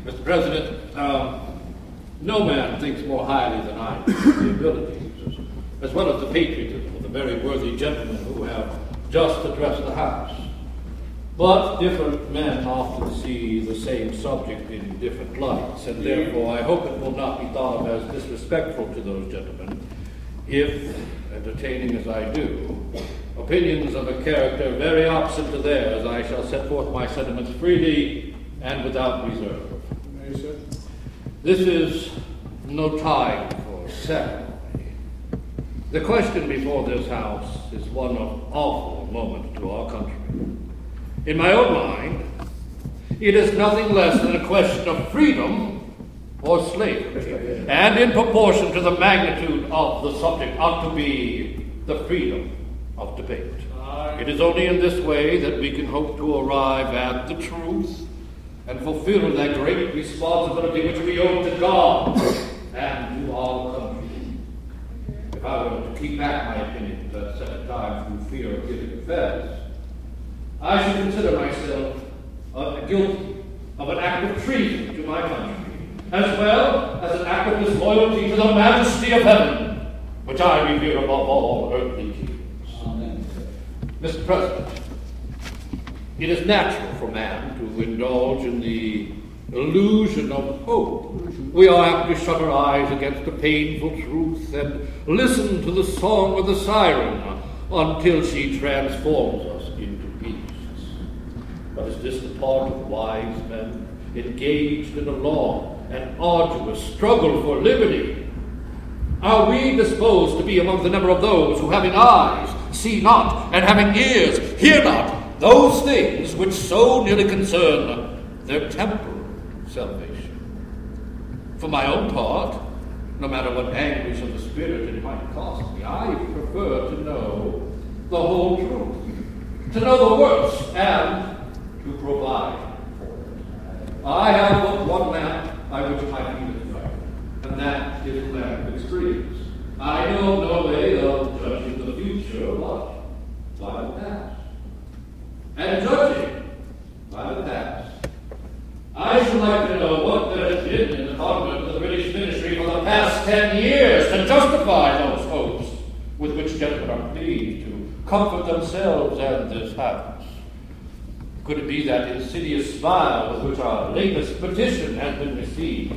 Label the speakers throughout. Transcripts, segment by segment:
Speaker 1: Mr. President, no man thinks more highly than I do of the abilities, as well as the patriotism of the very worthy gentlemen who have just addressed the House. But different men often see the same subject in different lights, and therefore I hope it will not be thought of as disrespectful to those gentlemen if, entertaining as I do, opinions of a character very opposite to theirs, I shall set forth my sentiments freely and without reserve. This is no time for ceremony. The question before this House is one of awful moment to our country. In my own mind, it is nothing less than a question of freedom or slavery, and in proportion to the magnitude of the subject ought to be the freedom of debate. It is only in this way that we can hope to arrive at the truth and fulfill that great responsibility which we owe to God and to our country. If I were to keep back my opinions at such a time through fear of giving offense, I should consider myself guilty of an act of treason to my country, as well as an act of disloyalty to the majesty of heaven, which I revere above all earthly kings. Amen. Mr. President, it is natural for man to indulge in the illusion of hope. We are apt to shut our eyes against the painful truth and listen to the song of the siren until she transforms us into beasts. But is this the part of wise men engaged in a long and arduous struggle for liberty? Are we disposed to be among the number of those who, having eyes, see not, and having ears, hear not, those things which so nearly concern their temporal salvation? For my own part, no matter what anguish of the spirit it might cost me, I prefer to know the whole truth, to know the worst, and to provide for it. I have but one lamp by which my feet is right, and that is the lamp of experience. I know no way of judging the future, but by the past. And judging by the past, I should like to know what there has been in the conduct of the British ministry for the past 10 years to justify those hopes with which gentlemen are pleased to comfort themselves and this House. Could it be that insidious smile with which our latest petition has been received?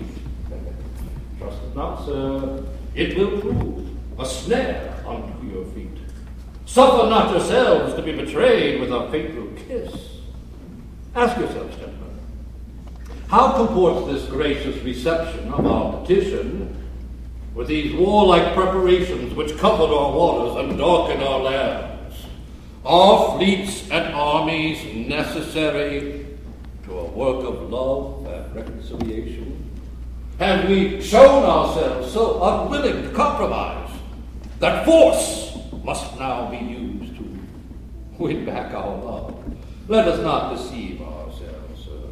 Speaker 1: Trust it not, sir. It will prove a snare unto your feet. Suffer not yourselves to be betrayed with a fatal kiss. Ask yourselves, gentlemen, how comports this gracious reception of our petition with these warlike preparations which covered our waters and darkened our lands? Are fleets and armies necessary to a work of love and reconciliation? Have we shown ourselves so unwilling to compromise that force must now be used to win back our love? Let us not deceive ourselves, sir.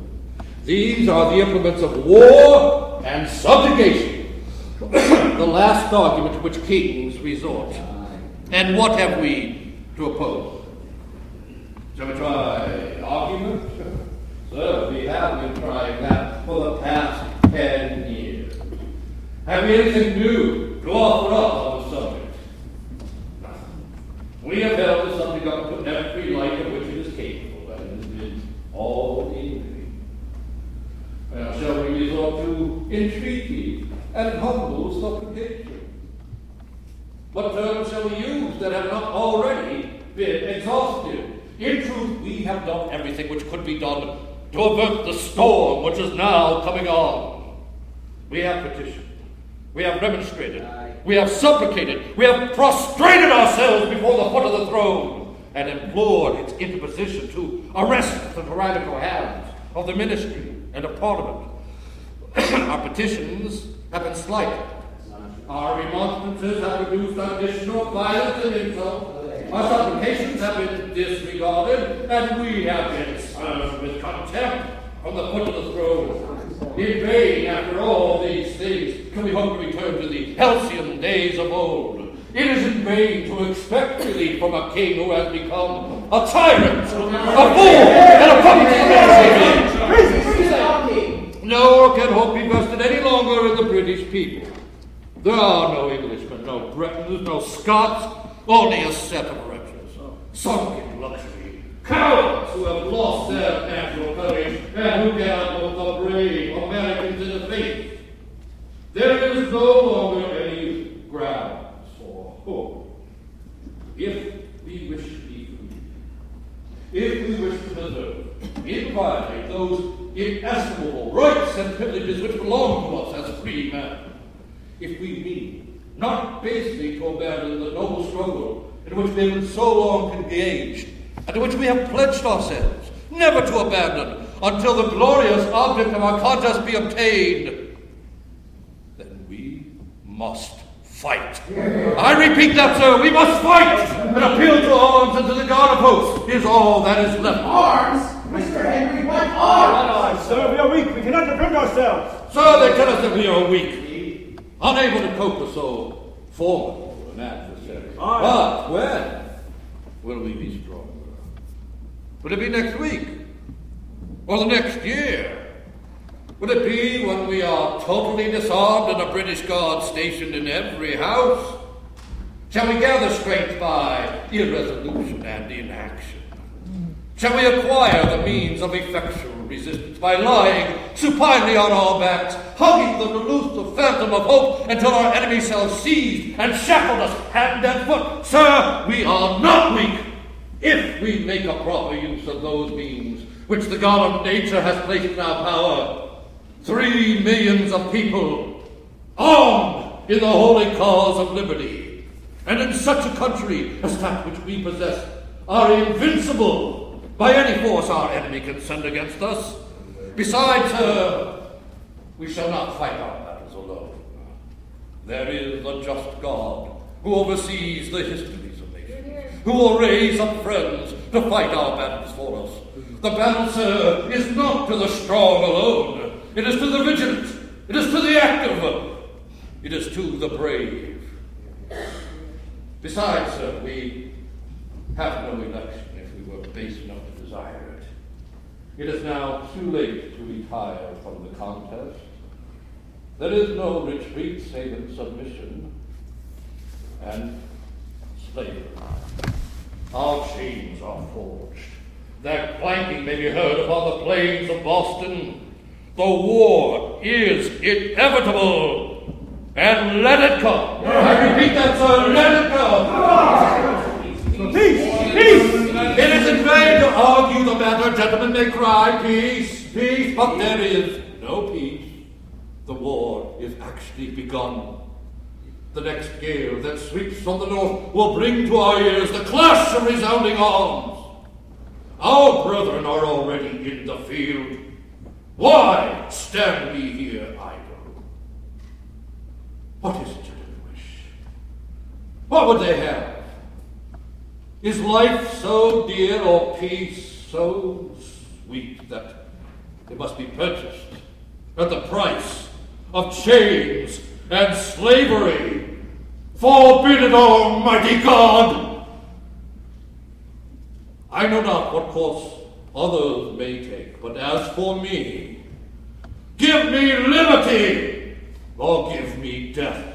Speaker 1: These are the implements of war and subjugation, the last argument to which kings resort. And what have we to oppose? Shall we try argument? Sir, we have been trying that for the past 10 years. Have we anything new to offer up on the subject? Nothing. We have held the subject up to every light of which it is capable, and it has been all in vain. Shall we resort to entreaty and humble supplication? What terms shall we use that have not already been exhausted? In truth, we have done everything which could be done to avert the storm which is now coming on. We have petitioned, we have remonstrated, we have supplicated, we have prostrated ourselves before the foot of the throne and implored its interposition to arrest the tyrannical hands of the ministry and of Parliament. Our petitions have been slighted. Our remonstrances have produced additional violence and insult. Our supplications have been disregarded, and we have been served with contempt from the foot of the throne. In vain, after all these things, can we hope to return to the halcyon days of old. It is in vain to expect relief from a king who has become a tyrant, a fool, and a puppet people. There are no Englishmen, no Britons, no Scots, only a set of wretches, sunk in luxury, cowards who have lost their natural courage and who cannot look the brave Americans in the face. There is no longer any grounds for hope. If we wish to be free, if we wish to preserve, inviolate those inestimable rights and privileges which belong to us as free men, if we mean not basely to abandon the noble struggle in which we have been so long engaged, and to which we have pledged ourselves never to abandon until the glorious object of our contest be obtained, then we must fight. I repeat that, sir, we must fight! An appeal to arms and to the God of hosts is all that is left.
Speaker 2: Arms? Mr. Henry, what arms?
Speaker 3: Sir, we are weak. We cannot defend ourselves.
Speaker 1: Sir, they tell us that we are weak, unable to cope with so formidable an adversary. But when will we be stronger? Will it be next week? Or the next year? Will it be when we are totally disarmed and a British Guard stationed in every house? Shall we gather strength by irresolution and inaction? Shall we acquire the means of effectual resistance by lying supinely on our backs, hugging the elusive phantom of hope until our enemy shall seize and shackle us hand and foot? Sir, we are not weak if we make a proper use of those means which the God of nature has placed in our power. 3 millions of people armed in the holy cause of liberty, and in such a country as that which we possess, are invincible by any force our enemy can send against us. Besides, we shall not fight our battles alone. There is a just God who oversees the histories of nations, who will raise up friends to fight our battles for us. The battle, sir, is not to the strong alone. It is to the vigilant. It is to the active. It is to the brave. Besides, sir, we have no election if we were base enough to desire it. It is now too late to retire from the contest. There is no retreat save in submission and slavery. Our chains are forged. Their clanking may be heard upon the plains of Boston. The war is inevitable, and let it come. I repeat that, sir, let it come.
Speaker 3: Peace! Peace!
Speaker 1: It is in vain to argue the matter. Gentlemen may cry, peace, peace, but there is no peace. The war is actually begun. The next gale that sweeps from the north will bring to our ears the clash of resounding arms. Our brethren are already in the field. Why stand we here idle? What is it you wish? What would they have? Is life so dear or peace so sweet that it must be purchased at the price of chains and slavery? Forbid it, Almighty God! I know not what course others may take, but as for me, give me liberty or give me death.